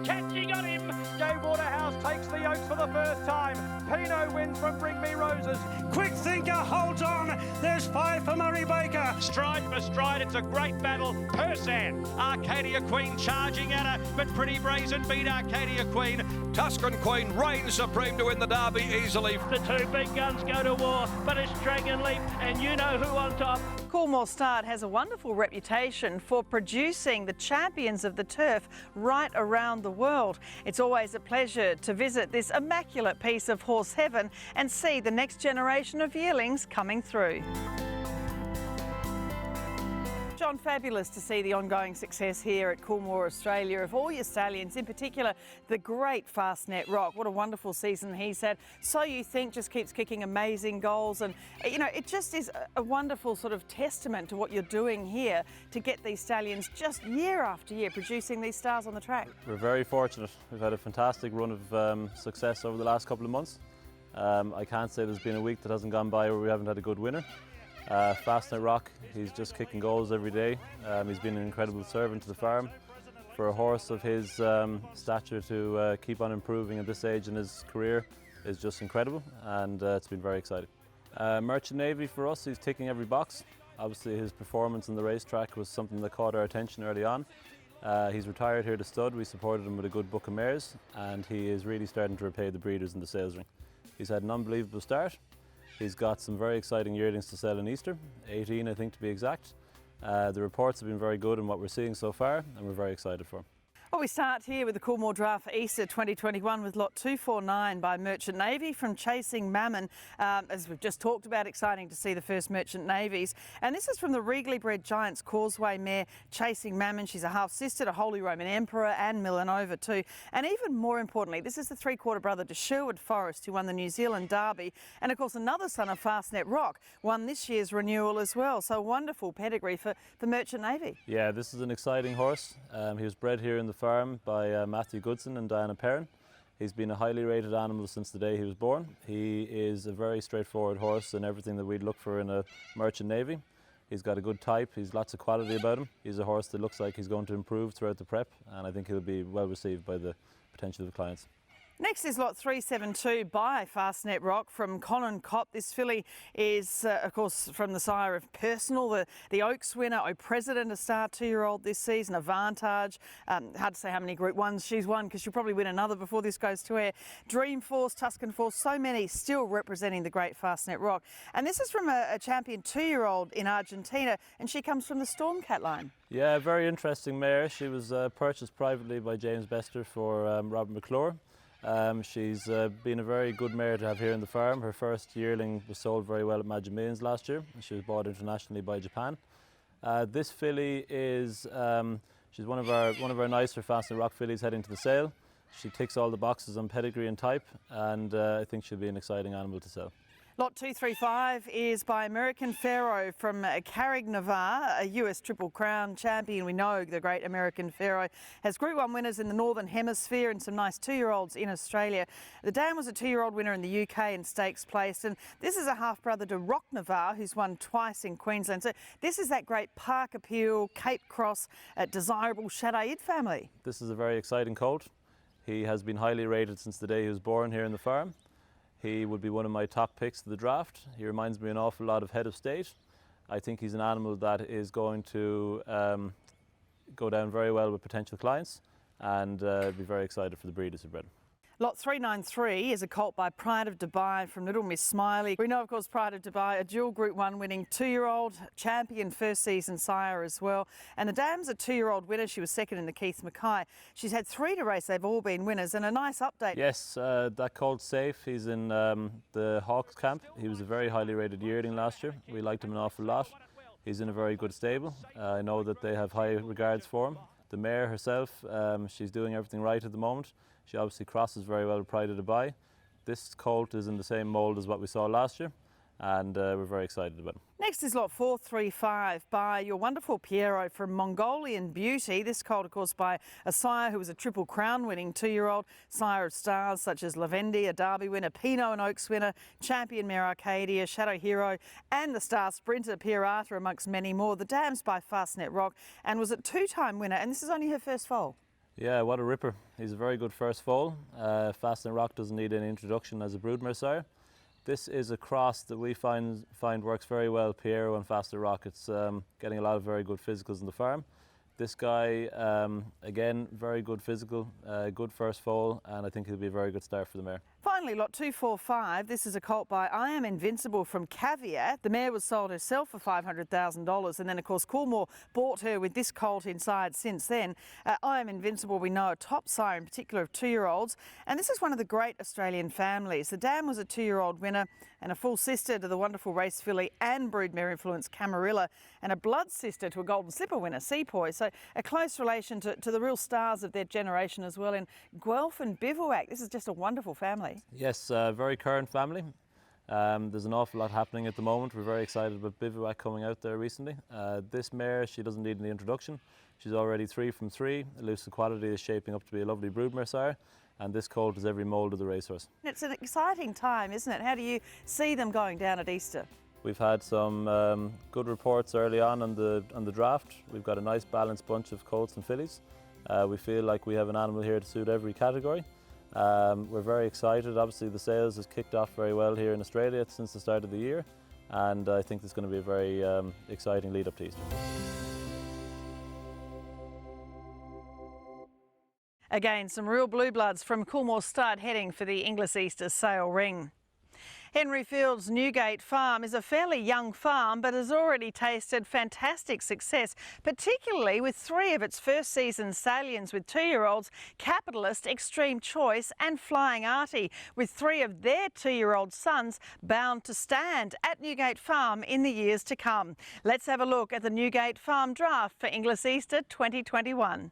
Catchy, got him! Gay Waterhouse takes the Oaks for the first time. Pino wins from Bring Me Roses. Quick Thinker holds on. There's 5 for Murray Baker. Stride for stride, it's a great battle. Persan, Arcadia Queen charging at her, but Pretty Brazen beat Arcadia Queen. Tuscan Queen reigns supreme to win the derby easily. The two big guns go to war, but it's Dragon Leap, and you know who on top. Coolmore Start has a wonderful reputation for producing the champions of the turf right around the world. It's always a pleasure to visit this immaculate piece of horse heaven and see the next generation of yearlings coming through. John, fabulous to see the ongoing success here at Coolmore, Australia, of all your stallions, in particular the great Fastnet Rock. What a wonderful season he's had. So You Think just keeps kicking amazing goals, and you know, it just is a wonderful sort of testament to what you're doing here to get these stallions just year after year producing these stars on the track. We're very fortunate. We've had a fantastic run of success over the last couple of months. I can't say there's been a week that hasn't gone by where we haven't had a good winner. Fastnet Rock, he's just kicking goals every day. He's been an incredible servant to the farm. For a horse of his stature to keep on improving at this age in his career is just incredible, and it's been very exciting. Merchant Navy for us, he's ticking every box. Obviously his performance on the racetrack was something that caught our attention early on. He's retired here to stud. We supported him with a good book of mares, and he is really starting to repay the breeders in the sales ring. He's had an unbelievable start. He's got some very exciting yearlings to sell in Easter, 18 I think to be exact. The reports have been very good in what we're seeing so far, and we're very excited for him. Well, we start here with the Coolmore Draft for Easter 2021 with lot 249 by Merchant Navy from Chasing Mammon. As we've just talked about, exciting to see the first Merchant Navies. And this is from the regally bred Giants Causeway mare Chasing Mammon. She's a half-sister to Holy Roman Emperor and Millanova too. And even more importantly, this is the three-quarter brother to Sherwood Forest, who won the New Zealand Derby. And of course, another son of Fastnet Rock won this year's renewal as well. So wonderful pedigree for Merchant Navy. Yeah, this is an exciting horse. He was bred here in the farm by Matthew Goodson and Diana Perrin. He's been a highly rated animal since the day he was born. He is a very straightforward horse and everything that we'd look for in a Merchant Navy. He's got a good type, he's lots of quality about him. He's a horse that looks like he's going to improve throughout the prep, and I think he'll be well received by the potential of the clients. Next is lot 372 by Fastnet Rock from Colin Kopp. This filly is, of course, from the sire of Personal, the Oaks winner, O President, a star 2-year-old this season, Avantage. Hard to say how many Group 1s she's won, because she'll probably win another before this goes to air. Dream Force, Tuscan Force, so many still representing the great Fastnet Rock. And this is from a champion 2-year-old in Argentina, and she comes from the Stormcat line. Yeah, very interesting mare. She was purchased privately by James Bester for Robert McClure. She's been a very good mare to have here in the farm. Her first yearling was sold very well at Magic Millions last year, and she was bought internationally by Japan. This filly is she's one of our nicer Fastnet Rock fillies heading to the sale. She ticks all the boxes on pedigree and type, and I think she'll be an exciting animal to sell. Lot 235 is by American Pharaoh from Carrick-Navarre, a US Triple Crown champion. We know the great American Pharaoh has Group 1 winners in the Northern Hemisphere and some nice 2-year-olds in Australia. The dam was a 2-year-old winner in the UK in stakes placed, and this is a half-brother to Rock Navarre, who's won twice in Queensland. So this is that great Park Appeal, Cape Cross, desirable Shadayid family. This is a very exciting colt. He has been highly rated since the day he was born here in the farm. He would be one of my top picks to the draft. He reminds me an awful lot of Head of State. I think he's an animal that is going to go down very well with potential clients, and be very excited for the breeders who bred him. Lot 393 is a colt by Pride of Dubai from Little Miss Smiley. We know, of course, Pride of Dubai, a dual Group 1 winning 2-year-old, champion first season sire as well. And the dam's a 2-year-old winner. She was second in the Keith Mackay. She's had 3 to race. They've all been winners, and a nice update. Yes, that colt's safe. He's in the Hawks camp. He was a very highly rated yearling last year. We liked him an awful lot. He's in a very good stable. I know that they have high regards for him. The mare herself, she's doing everything right at the moment. She obviously crosses very well with Pride of Dubai. This colt is in the same mould as what we saw last year. and we're very excited about him. Next is lot 435 by your wonderful Piero from Mongolian Beauty. This colt, of course, by a sire who was a Triple Crown winning 2-year-old, sire of stars such as Lavendi, a Derby winner, Pinot and Oaks winner, champion mare Arcadia, Shadow Hero, and the star sprinter Pirata, amongst many more. The dam's by Fastnet Rock and was a 2-time winner, and this is only her first foal. Yeah, what a ripper. He's a very good first foal. Fastnet Rock doesn't need any introduction as a broodmare sire. This is a cross that we find works very well, Piero and Fastnet Rock. It's getting a lot of very good physicals in the farm. This guy, again, very good physical, good first foal, and I think he'll be a very good start for the mare. Finally, lot 245. This is a colt by I Am Invincible from Caveat. The mare was sold herself for $500,000, and then, of course, Coolmore bought her with this colt inside since then. I Am Invincible, we know, a top sire, in particular of 2-year-olds, and this is one of the great Australian families. The dam was a 2-year-old winner and a full sister to the wonderful race filly and broodmare influence Camarilla, and a blood sister to a Golden Slipper winner, Sepoy. So a close relation to the real stars of their generation as well in Guelph and Bivouac. This is just a wonderful family. Yes, very current family. There's an awful lot happening at the moment. We're very excited about Bivouac coming out there recently. This mare, she doesn't need any introduction. She's already 3 from 3. Elusive Quality is shaping up to be a lovely broodmare sire, and this colt is every mould of the racehorse. It's an exciting time, isn't it? How do you see them going down at Easter? We've had some good reports early on the draft. We've got a nice balanced bunch of colts and fillies. We feel like we have an animal here to suit every category. We're very excited. Obviously the sales has kicked off very well here in Australia since the start of the year, and I think there's going to be a very exciting lead up to Easter. Again, some real blue bloods from Coolmore stud heading for the Inglis Easter sale ring. Henry Field's Newgate farm is a fairly young farm but has already tasted fantastic success, particularly with 3 of its first season stallions with 2-year-olds, Capitalist, Extreme Choice and Flying Artie, with 3 of their 2-year-old sons bound to stand at Newgate Farm in the years to come. Let's have a look at the Newgate Farm draft for Inglis Easter 2021.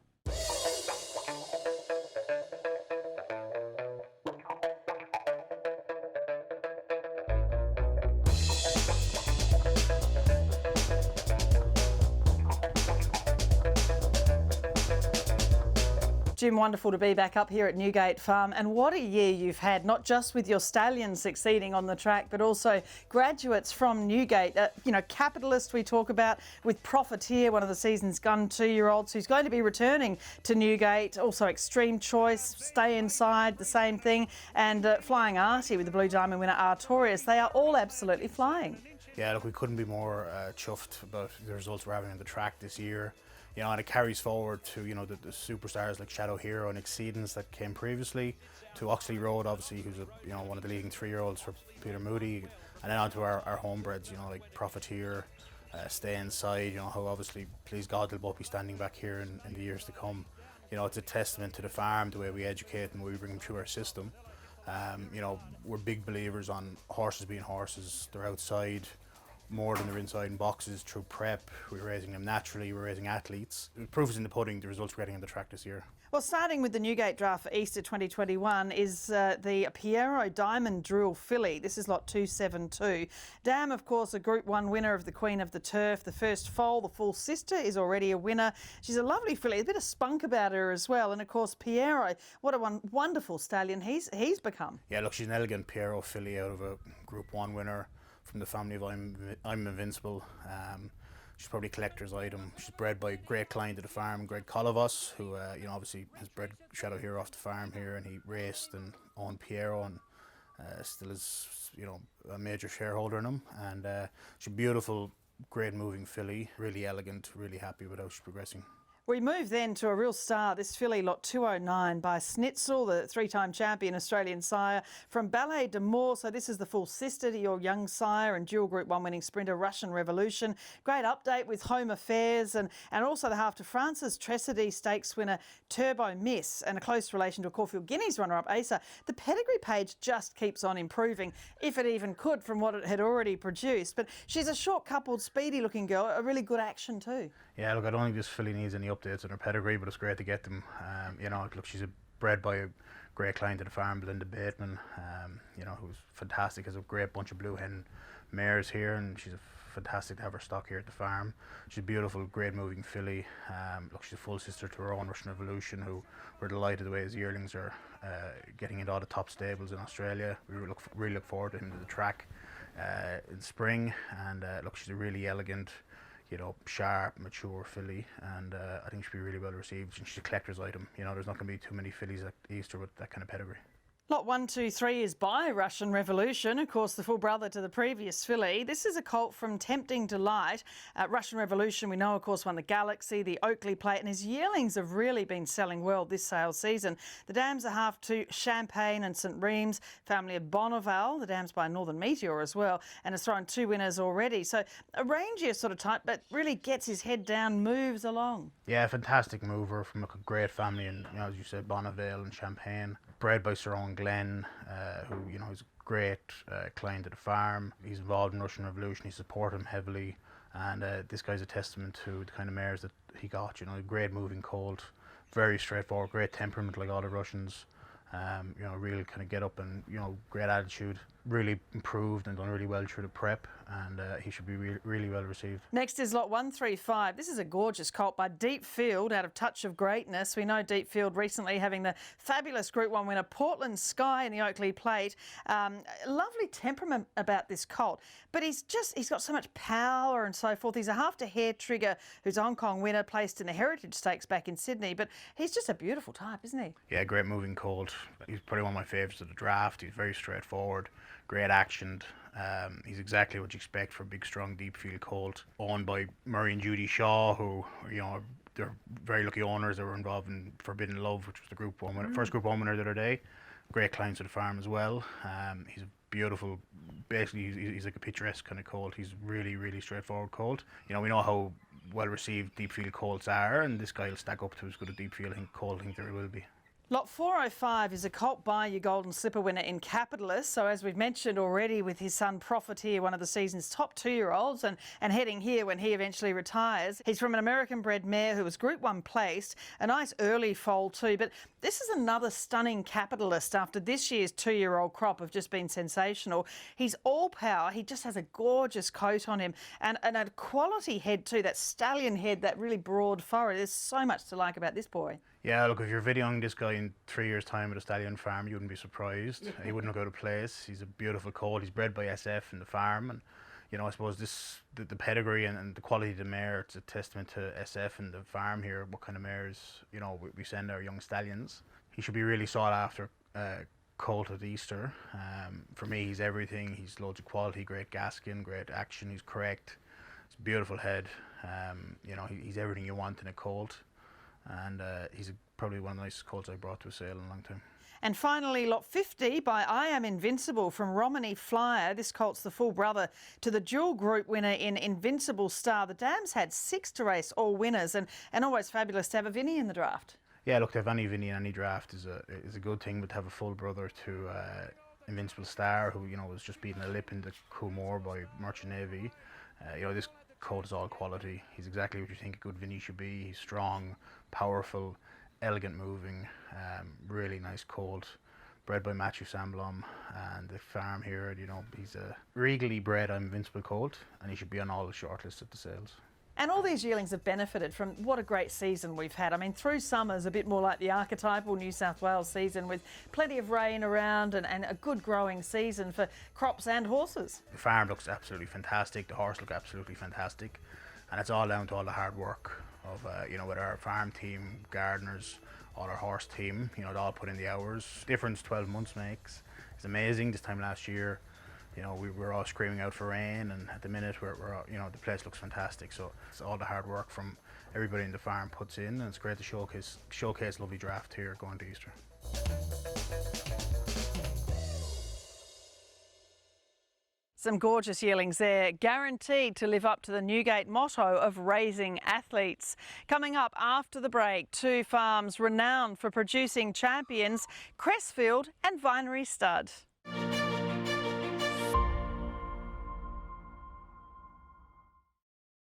Jim, wonderful to be back up here at Newgate Farm, and what a year you've had, not just with your stallions succeeding on the track, but also graduates from Newgate. You know, Capitalist we talk about, with Profiteer, one of the season's gun 2-year-olds who's going to be returning to Newgate. Also Extreme Choice, Stay Inside, the same thing, and Flying Artie with the Blue Diamond winner Artorias. They are all absolutely flying. Yeah, look, we couldn't be more chuffed about the results we're having on the track this year. You know, and it carries forward to, you know, the superstars like Shadow Hero and Exceedance that came previously, to Oxley Road, obviously, who's one of the leading 3-year-olds for Peter Moody, and then on to our homebreds, you know, like Profiteer, Stay Inside, you know, how obviously, please God, they'll both be standing back here in the years to come. You know, it's a testament to the farm, the way we educate and the way we bring them through our system. You know, we're big believers on horses being horses. They're outside more than they're inside in boxes through prep. We're raising them naturally, we're raising athletes. The proof is in the pudding, the results we're getting on the track this year. Well, starting with the Newgate draft for Easter 2021 is the Piero Diamond Drill filly. This is lot 272. Dam, of course, a Group 1 winner of the Queen of the Turf. The first foal, the full sister, is already a winner. She's a lovely filly, a bit of spunk about her as well. And of course, Piero, what a wonderful stallion he's become. Yeah, look, she's an elegant Piero filly out of a Group 1 winner from the family of I'm Invincible. She's probably a collector's item. She's bred by a great client of the farm, Greg Colavos, who you know, obviously has bred Shadow Hero off the farm here, and he raced and owned Piero, and still is, you know, a major shareholder in him. And she's a beautiful, great moving filly, really elegant, really happy with how she's progressing. We move then to a real star, this filly, lot 209 by Snitzel, the 3-time champion Australian sire from Ballet d'Amour. So this is the full sister to your young sire and dual Group 1 winning sprinter Russian Revolution. Great update with Home Affairs and also the half to France's Tressady Stakes winner Turbo Miss, and a close relation to a Caulfield Guineas runner-up Asa. The pedigree page just keeps on improving, if it even could, from what it had already produced. But she's a short-coupled, speedy-looking girl, a really good action too. Yeah, look, I don't think this filly needs any updates on her pedigree, but it's great to get them. You know, look, she's bred by a great client of the farm, Belinda Bateman, you know, who's fantastic. Has a great bunch of blue hen mares here, and she's fantastic to have her stock here at the farm. She's a beautiful, great moving filly. Look, she's a full sister to her own Russian Revolution, who we're delighted the way his yearlings are getting into all the top stables in Australia. We really look forward to him to the track in spring, and look, she's a really elegant, you know, sharp, mature filly, and I think she'll be really well received. And she's a collector's item. You know, there's not going to be too many fillies at Easter with that kind of pedigree. Lot 1, 2, 3 is by Russian Revolution, of course the full brother to the previous filly. This is a colt from Tempting Delight. Russian Revolution, we know, of course, won the Galaxy, the Oakley Plate, and his yearlings have really been selling well this sales season. The dams are half to Champagne and St Reims, family of Bonneval. The dams by Northern Meteor as well, and has thrown 2 winners already. So a rangier sort of type, but really gets his head down, moves along. Yeah, fantastic mover from a great family, and you know, as you said, Bonneval and Champagne. Bred by Sir Owen Glenn, who, you know, is a great client at the farm. He's involved in Russian Revolution. He supported him heavily, and this guy's a testament to the kind of mares that he got. You know, a great moving colt, very straightforward, great temperament like all the Russians. You know, really kind of get up and, you know, great attitude. Really improved and done really well through the prep, and he should be really well received. Next is lot 135. This is a gorgeous colt by Deep Field out of Touch of Greatness. We know Deep Field recently having the fabulous Group 1 winner Portland Sky in the Oakley Plate. Lovely temperament about this colt, but he's got so much power and so forth. He's a half to hair trigger who's a Hong Kong winner, placed in the Heritage Stakes back in Sydney, but he's just a beautiful type, isn't he? Yeah, great moving colt. He's probably one of my favourites of the draft. He's very straightforward. Great actioned. He's exactly what you expect for a big, strong, deep field colt. Owned by Murray and Judy Shaw, who, you know, they're very lucky owners. They were involved in Forbidden Love, which was the Group 1 winner, first Group 1 winner the other day. Great clients of the farm as well. He's a beautiful, basically he's like a picturesque kind of colt. He's really, really straightforward colt. You know, we know how well received deep field colts are, and this guy will stack up to as good a deep field colt I think there will be. Lot 405 is a colt by your Golden Slipper winner in Capitalist. So as we've mentioned already, with his son Profiteer, one of the season's top 2-year-olds, and heading here when he eventually retires. He's from an American bred mare who was Group 1 placed. A nice early foal too, but this is another stunning Capitalist after this year's 2-year-old crop have just been sensational. He's all power. He just has a gorgeous coat on him and a quality head too, that stallion head, that really broad forehead. There's so much to like about this boy. Yeah, look, if you're videoing this guy in 3 years' time at a stallion farm, you wouldn't be surprised. He wouldn't look out of place. He's a beautiful colt. He's bred by SF in the farm, and you know, I suppose the pedigree and the quality of the mare, it's a testament to SF and the farm here. What kind of mares, you know, we send our young stallions. He should be really sought after colt at Easter. For me, he's everything. He's loads of quality, great gaskin, great action. He's correct. It's a beautiful head. You know, he's everything you want in a colt. And he's probably one of the nicest colts I've brought to a sale in a long time. And finally, lot 50 by I Am Invincible from Romany Flyer. This colt's the full brother to the dual group winner in Invincible Star. The dams had 6 to race, all winners, and always fabulous to have a Vinny in the draft. Yeah, look, to have any Vinny in any draft is a good thing, but to have a full brother to Invincible Star, who, you know, was just beating a lip in the Coolmore by Merchant Navy. You know, this colt is all quality. He's exactly what you think a good Vinny should be. He's strong, powerful, elegant moving, really nice colt. Bred by Matthew Samblom and the farm here. You know, he's a regally bred Invincible colt, and he should be on all the shortlists at the sales. And all these yearlings have benefited from what a great season we've had. I mean, through summer's a bit more like the archetypal New South Wales season, with plenty of rain around and a good growing season for crops and horses. The farm looks absolutely fantastic. The horse look absolutely fantastic, and it's all down to all the hard work of you know, with our farm team, gardeners, all our horse team. You know, they all put in the hours. Difference 12 months makes. It's amazing. This time last year, you know, we were all screaming out for rain, and at the minute we're you know, the place looks fantastic. So it's all the hard work from everybody in the farm puts in, and it's great to showcase lovely draft here going to Easter. Some gorgeous yearlings there, guaranteed to live up to the Newgate motto of raising athletes. Coming up after the break, 2 farms renowned for producing champions, Crestfield and Vinery Stud.